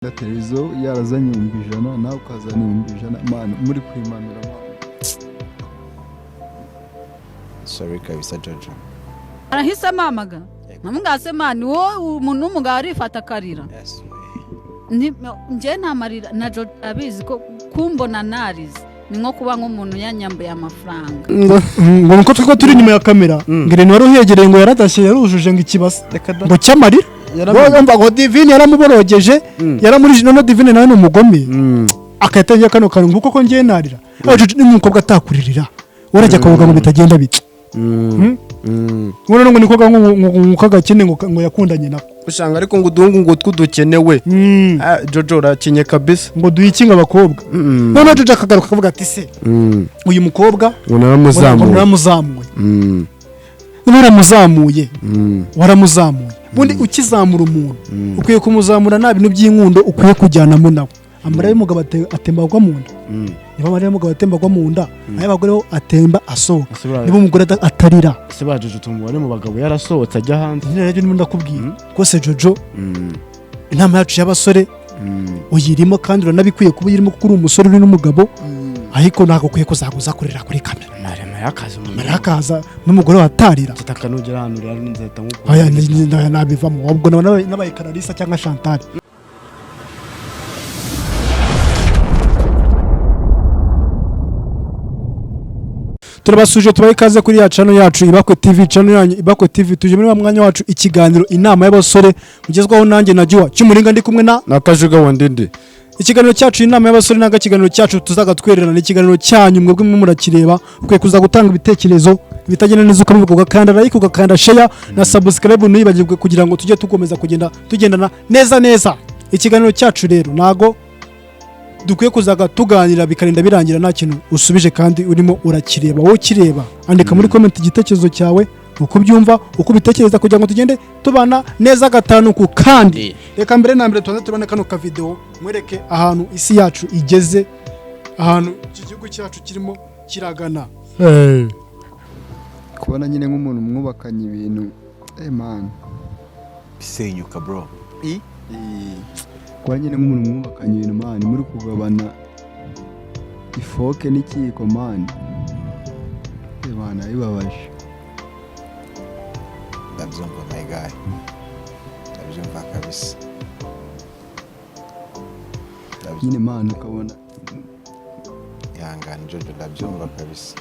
na televiziyo yarazanye ibihumbi ijana nawe ukazana ibihumbi ijana mwana muri kwimanura mwana. Sorry kabisa Jojo. Arahise mamaga. Namungase mani wo umuntu w'umugabo arifata akarira. Yes. Nje ntamarira na Jojo abizi ko kumbona narize. Ni nko kuba nk'umuntu yanyambuye amafaranga. Ngo nuko twiko turi nyuma ya kamera. Ngire ni wari uhegereye ngo yaratashye yarujuje ngo ikibasa. Ngo cyamarira. Yumva ngo Divine yaramuborogeje yaramuri none Divine nawe n'umugome akatangiye kano kantu nguko ko ngiye narira Jojo ni umukobwa atakuririra urajya kavuga ngo bitagenda biki ngo niko kagakene ngo yakundanye nako ushanga ariko ngo udungu ngo twudukenewe Jojo rakinye kabisa ngo duyikinga abakobwa none Jojo akagaruka akavuga ati se uyu mukobwa waramuzamuye bundi ukizamura umuntu ukwiye kumuzamura nta bintu by'inkundo ukwiye kujyanamo nawe amara y'umugabo atembagwa mu nda niba amara y'umugabo atembagwa mu nda ay'abagore atemba asohoka niba umugore atarira ese ba Jojo tumubone mu bagabo yarasohotse ajya hanze rero ndimo ndakubwira kose Jojo inama yacu y'abasore uyirimo kandi uranabikwiye kuba uyirimo kuko uri umusore uri n'umugabo ariko nako kwiye kuzaguza kurira kuri kamera marakaza n'umugore watarira kitakanogera hano rero nzahita nkuko aya nabivamo ubwo nabaye Kararisa cyangwa Chantal. Turabasuje tubaye kaze kuri ya channel yacu Ibakwe TV, channel yanyu Ibakwe TV. Tuje muri mwanya wacu ikiganiro inama y'abasore mugezwaho nanjye najwa cyumuringa ndi kumwe na Kajuga wandinde. Ikiganiro cyacu inama y'abasore naga kiganiro cyacu tuzaga twererana n'ikiganiro cyanyu mwebwe murakireba ukwiye kuza gutanga ibitekerezo bitagenda neza ukabivuga ugakanda like ugakanda share na subscribe ntibagirwe kugira ngo tujye tukomeza tugendana neza. Ikiganiro cyacu rero nago dukwiye kuzaga tuganira bikarinda birangira nta kintu usubije kandi urimo urakireba wowe kireba andika muri comment igitekerezo cyawe uko byumva uko bitekereza kugira ngo tugende tubana neza gatanu ku kandi reka mbere na mbere tubanze tubane kano ka video mwereke ahantu isi yacu igeze ahantu iki gihugu cyacu kirimo kiragana Kubona nyine nk'umuntu mwubakanye ibintu man bisenyuka bro. Kwa nyine nk'umuntu mwubakanye ibintu man muri kugabana ifoke n'ikiko man Imana ibabaje. Ndabyumva my guy. Ndabyumva kabisa. Nyine man ukabona yangana Jojo ndabyumva kabisa.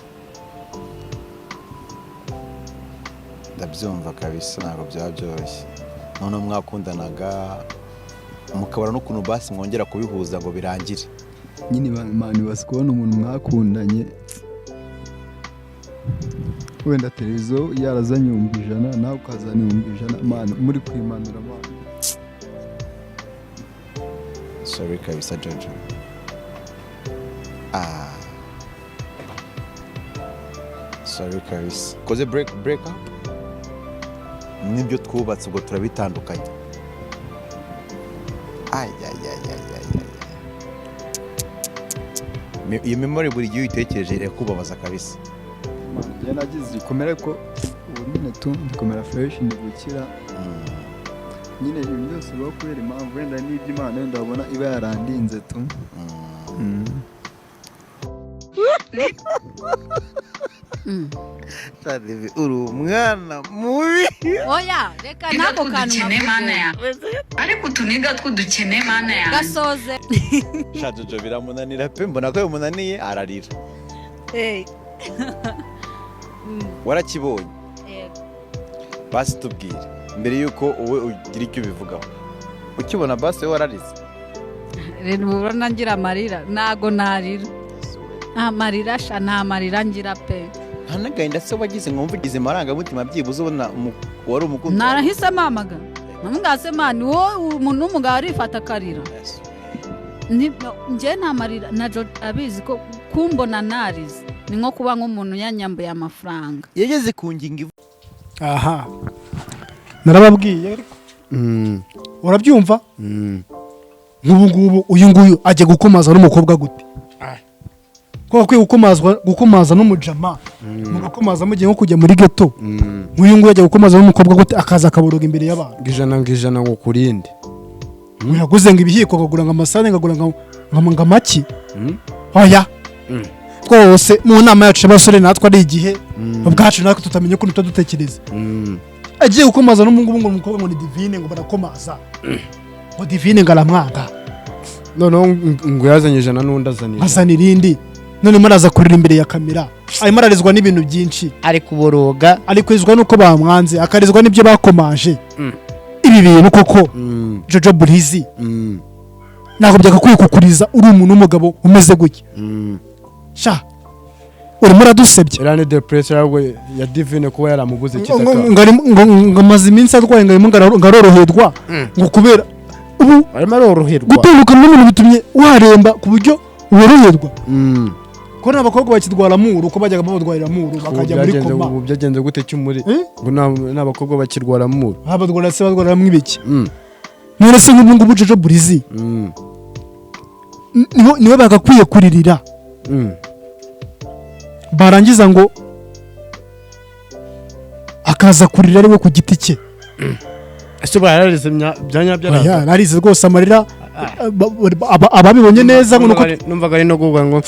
Ndabyumva kabisa ntabwo byabyoroshye. None mwakundanaga mukabara n'ukuntu basi mwongera kubihuza ngo birangire. Nyine man basikubona umuntu mwakundanye wenda televiziyo yarazanye ibihumbi ijana nawe ukazana ibihumbi ijana man muri kwimanura man. Sorry kabisa Jojo. Sorry kabisa. Koze break up. Nibyo twubatse ubwo turabitandukanye. Iyo memory buri gihe uyitekereje irakubabaza kabisa. Njye nagize igikomere ko ubu nyine ndikomera fresh ndigukira. Nyine ibi byose biba kubera impamvu wenda n'iby'Imana wenda babona iba yarandinze tu. Tadivi uri umwana mubi. Oya reka nako kantu mana ya ariko utuniga tw'udukene mana ya gasoze Jojo biramunanira pe mbona ko bimunaniye ararira. Warakibonye basi tubwire mbere yuko wowe ugira icyo ubivugaho ukibona basi wowe wararize rero ubona ngira amarira nago narira amarira sha nta marira ngira pe hanagahinda se wagize ngo mvugize amarangamutima byibuze ubona wari umukunzi narahise mamaga namungase mani wo umuntu w'umugabo arifata akarira nje ntamarira na Jojo abizi ko kumbona narize ni nko kuba nk'umuntu yanyambuye amafaranga yageze ku ngingo. Aha narababwiye ariko urabyumva ngubu uyu nguyu ajye gukomaza n'umukobwa gute ko akwiye gukomaza n'umujama mugakomaza mugiye nko kujya muri ghetto uyu nguyu ajya gukomaza n'umukobwa gute akaza akaboroga imbere y'abantu ngijana ngo kurinde yaguze ngo ibihiko akagura ngo amasahani akagura ngo amaki oya twose mu nama yacu y'abasore natwe ari igihe ubwacu natwe tutamenye ko dutekereza agiye gukomaza n'umungu ngo umukobwa ngo ni Divine ngo barakomaza ngo Divine ngo aramwanga noneho ngo yazanye ijana n'undi azana irindi none maraza kurira imbere ya kamera arimo ararizwa n'ibintu byinshi ari kuboroga ari kwizwa nuko bamwanze akarizwa n'ibyo bakomaje ibi bintu koko Jojo Burizi ntabwo byagakwiye kukuriza uri umuntu w'umugabo umeze gutya sha urimo uradusebye irane depressor ya Divine kuba yaramubuze kitaka ngo amaze iminsi arwaye ngo aroroherwa ngo kubera ubu arimo aroroherwa gutandukana n'umuntu bitumye waremba ku buryo woroherwa ko n'abakobwa bakirwara muru uko bajyaga babadwarira muru bakajya muri koma ubu byagenze gute cy'umuri ngo n'abakobwa bakirwara muru abadwarira se badwarira mwibiki none se nk'ubu ngubu Jojo Burizi niwe bagakwiye kuririra barangiza ngo akaza kurira ariwe ku giti cye ese bararize byanya byara narize rwose amarira ababibonye neza numvaga ari no kuvuga ngo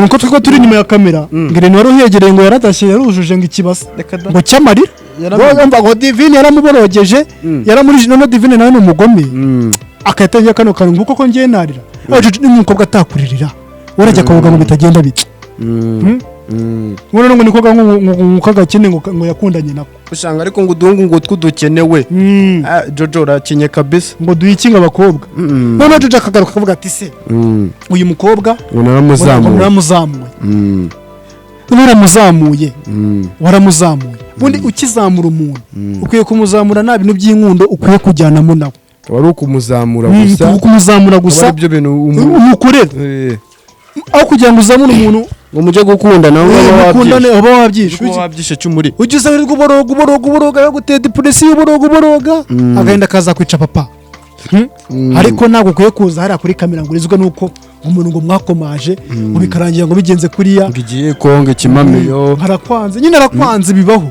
nuko twiko turi inyuma ya kamera ngire ni wari uhegereye ngo yaradashye yarujuje ngo ikibasa ngo cy'amarira ngo Divine yaramuborogeje yaramurije none Divine nawe ni umugome akahita ajya kano kantu nguko ko ngiye narira n'umukobwa atakuririra urajya akavuga ngo bitagenda bite ngo nikoga nk'ukagakene ngo yakundanye nako usanga ariko ngo udungu ngo twudukenewe Jojo rakinye kabisa ngo duyikinga abakobwa none Jojo akagaruka akavuga ati se uyu mukobwa waramuzamuye ubundi ukizamura umuntu ukwiye kumuzamura nta bintu by'inkundo ukwiye kujyanamo nawe wari ukumuzamura gusa ibyo bintu umukorera aho kugira ngo uzamure umuntu ngo mujye gukunda nawe uba wabyishe cy'umuri ugize uboroga yo gutera depression uboroga agenda akaza kwica papa ariko ntabwo ukwiye kuza hariya kuri kamera ngo urizwe nuko umuntu ngo mwakomaje ngo bikarangira ngo bigenze kuriya ngiye konga ikimamiyo harakwanze nyine arakwanze bibaho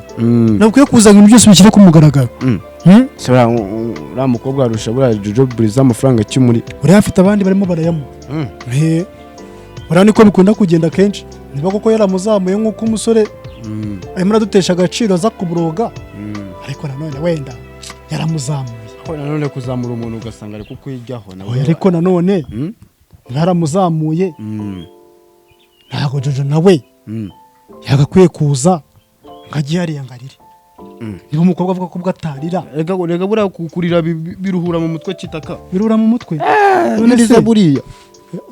ntabwo ukwiye kuza ngo ibintu byose bishyire ku mugaragaro uriya mukobwa arusha buriya Jojo Burizi amafaranga cy'umuri uriya afite abandi barimo barayamu uriya niko bikunda kugenda kenshi niba koko yaramuzamuye nk'uko umusore arimo aradutesha agaciro aza kuburoga ariko nanone wenda yaramuzamuye nanone kuzamura umuntu ugasanga ari kukwijyaho ariko nanone yaramuzamuye ntabwo Jojo nawe yagakwiye kuza ngo ajye hariya ngo arire niba umukobwa avuga ko bwo atarira rega buriya kukurira biruhura mu mutwe kitaka biruhura mu mutwe none se buriya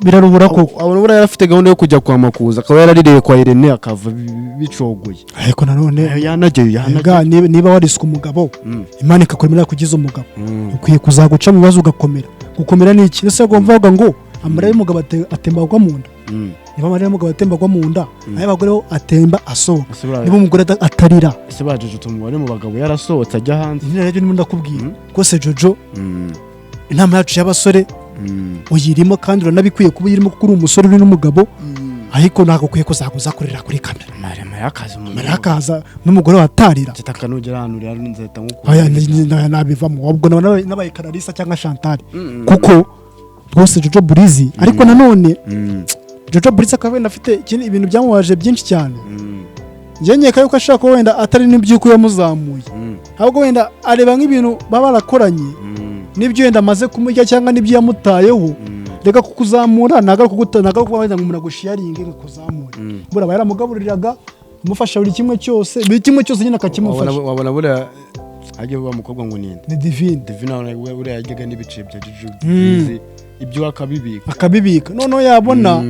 biraruhura koko abona buriya yarafite gahunda yo kujya kwa Makuza akaba yaraririye kwa Irene akava bicogoye ariko nanone yanageye niba wariswe umugabo Imana ikakwemera kugiza umugabo ukwiye kuzaguca mu bibazo ugakomera gukomera ni iki ese agomba ngo amarira y'umugabo atembagwa mu nda niba amarira y'umugabo atembagwa mu nda ay'abagore ho atemba asohoka niba umugore atarira ese bajeje umubare mu bagabo yarasohotse ajya hanze ni rero ndimo ndakubwira rwose Jojo inama yacu y'abasore uyirimo kandi uranabikwiye kuba uyirimo kuko uri umusore uri n'umugabo ariko ntabwo ukwiye kuzaguza kurira kuri kamera marakaza n'umugore watarira kitakanugera ahantu uri nzahita nk'uko nabivamo ubwo n'abaye Kararisa cyangwa Chantal kuko rwose Jojo Burizi ariko nanone Jojo Burizi akaba wenda afite ibintu byamubaje byinshi cyane njye nkeka yuko ashaka wenda atari n'iby'uko yamuzamuye ahubwo wenda areba nk'ibintu baba barakoranye n'ibyo wenda amaze kumurya cyangwa n'ibyo yamutayeho reka kukuzamura nagaruka kuba wenda ngo umuntu agushiyaringe ngo kuzamure buriya aba yaramugaburiraga amufasha buri kimwe cyose nyine akakimufasha wabona buriya hagiye buba mukobwa ngo ninde ni Divine buriya yajyaga n'ibice bya Jojo Burizi ibyo akabibika noneho yabona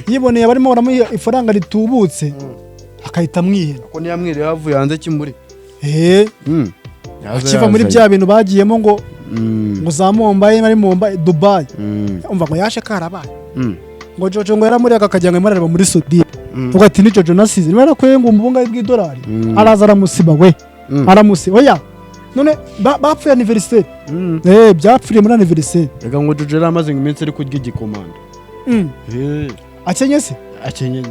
yiboneye barimo baramuha ifaranga ritubutse akahita amwihera ko ntiyamwiriye havuye hanze cy'umuri akiva muri bya bintu bagiyemo ngo za Mumbai ari Mumbai Dubai umva ngo yashe karabaye ngo Jojo ngo yaramuriyaga akajya ngo imurareba muri Saudi uvuga ati ni Jojo nasize niba yarakwiye ngo umubunga bw'idolari araza aramusiba oya none bapfuye anniversaire byapfuriye muri anniversaire rega ngo Jojo yaramaze iminsi ari kurya igikomando akenye se akenye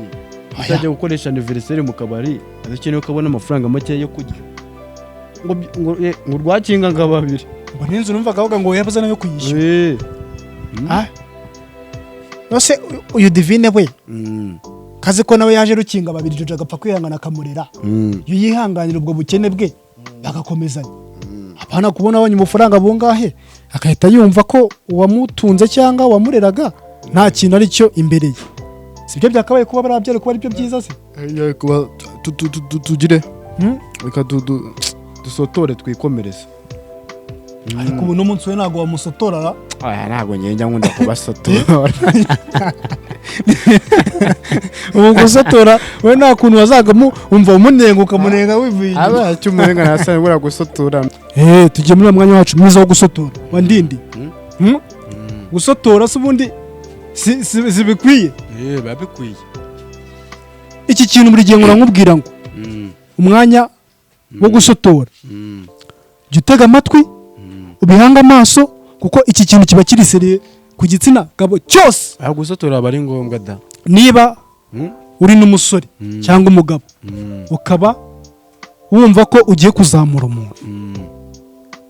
uzajya gukoresha anniversaire mu kabari azakeneye ukabona amafaranga make yo kurya ngo rwakinga ngo babiri ngo n'inzu numvaga avuga ngo yabuze nayo kuyishyura nose uyu divine we kazi ko nawe yaje rukinga babiri Jojo agapfa kwihangana akamurera iyo yihanganira ubwo bukene bwe bagakomezanya apana kubona abonye amafaranga bungahe akahita yumva ko uwamutunze cyangwa wamureraga nta kintu ari cyo imbere ye sibyo byakabaye kuba barabyere kuba ari byo byiza se kuba tugire reka dusotore twikomereze ariko ubu n'umunsi we ntabwo wamusotorara ntabwo njya nkunda kubasotora ubu gusotora we nta kuntu wazaga umva umunenga ukamunenga wivuye aba cy'umurenga nasa bura gusotora tugiye muri mwanya wacu mwiza wo gusotora wa ndindi gusotora se ubundi zibikwiye babikwiye iki kintu buri gihe nkora nkubwira ngo umwanya wo gusotora jya utega amatwi ubihanga amaso kuko iki kintu kiba kirisereye ku gitsina gabo cyose aho gusotora aba ari ngombwa da niba uri n'umusore cyangwa umugabo ukaba wumva ko ugiye kuzamura umuntu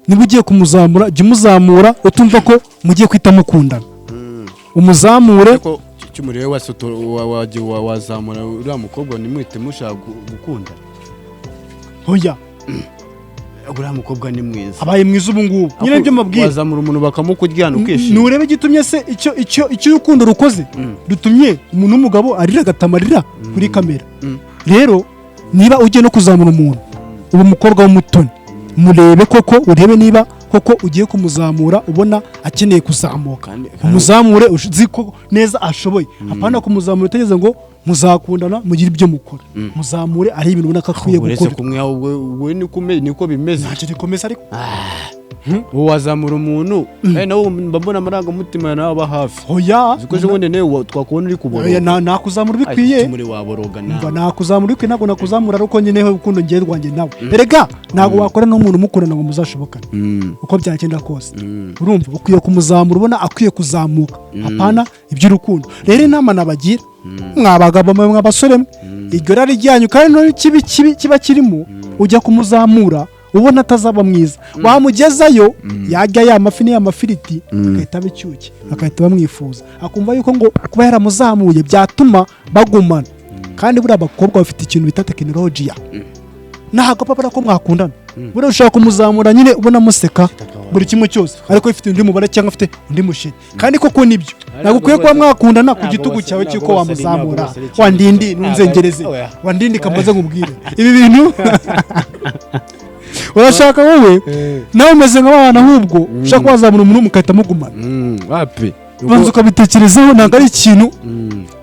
niba ugiye kumuzamura jya umuzamura utumva ko mugiye kwita mukundana umuzamure cy'umuriro wazamura uriya mukobwa nimwite mushaka gukunda hoya uriya mukobwa ni mwiza abaye mwiza ubu ngubu nyine ibyo mabwira wazamura umuntu bakamukuryana ukishima nurebe gitumye se icyo urukundo rukoze rutumye umuntu w'umugabo arira agatamarira kuri kamera rero niba ugiye no kuzamura umuntu ubu umukobwa w'umutoni murebe koko urebe niba koko ugiye kumuzamura ubona akeneye kuzamuka umuzamure uzi ko neza ashoboye apana kumuzamura utegeze ngo muzakundana mugire ibyo mukora muzamure ari ibintu ubona ko akwiye gukora we niko bimeze ntacyo gikomeza ariko wazamura umuntu nawe mbona amarangamutima nawe aba hafi hoya zikoje wende nawe twakubona uri kubona nakuzamura bikwiye muri waboroga nawe nakuzamura bikwiye ntabwo nakuzamura ariko nyine urukundo ngiye rwanjye nawe erega ntabwo wakora n'umuntu umukundana ngo muzashobokane uko byagenda kose urumva ukwiye kumuzamura ubona akwiye kuzamuka apana iby'urukundo rero inama nabagira mwabagabo mwabasore mwe iryo rari ryanyu kandi no kiba kirimo ujya kumuzamura ubona atazaba mwiza wamugezayo yajya ya mafi n'iya mafiriti agahita aba icyuki agahita bamwifuza akumva yuko ngo kuba yaramuzamuye byatuma bagumana kandi buriya abakobwa bafite ikintu bita tekinolojiya ntabwo papa ko mwakundana buriya ushaka kumuzamura nyine ubona museka buri kimwe cyose ariko ifite undi mubare cyangwa afite undi musheri kandi koko nibyo ntabwo ukwiye kuba mwakundana ku gitugu cyawe cy'uko wamuzamura wandindi nunzengereze wandindi kamaze nkubwire ibi bintu urashaka wowe nawe umeze nk'abana ahubwo ushaka wazamura umuntu mugahita mugumana banza ukabitekerezaho ntabwo ari ikintu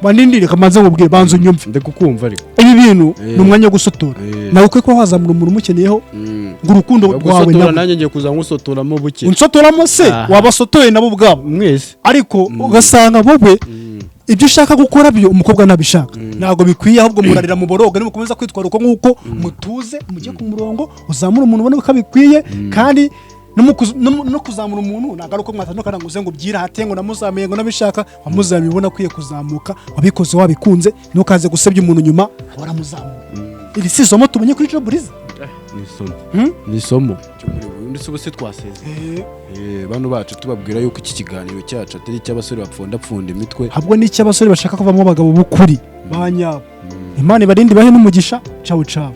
banindire kamanza nkubwire banza unyumve ndekukumva ariko ibi bintu ni umwanya wo gusotora nawe ukwiye kuba wazamura umuntu umukeneyeho ngo urukundo rwawe nawe nanjye ngiye kuza nkusotoramo buke unsotoramo se wabasotoye nabo ubwabo mwese ariko ugasanga wowe ibyo ushaka gukora byo umukobwa ntabishaka ntabwo bikwiye ahubwo murarira mu boroga nimukomeza kwitwara uko nguko mutuze mujye ku murongo uzamura umuntu ubona ko bikwiye kandi no kuzamura umuntu ntabwo ari uko mwatandukana ngo uze ngo byirahate ngo namuzamuye ngo nabishaka wamuzamuye ubona akwiye kuzamuka wabikoze wabikunze ntukaze gusebya umuntu nyuma waramuzamura iri si isomo tumenye kuri Joburiza ni isomo ndetse ubu se twaseze bano bacu tubabwira yuko iki kiganiro cyacu atari icy'abasore bapfundapfunda imitwe ahubwo ni icy'abasore bashaka kuvamo abagabo b'ukuri ba nyabo imana ibarinde bahe n'umugisha cawu cawu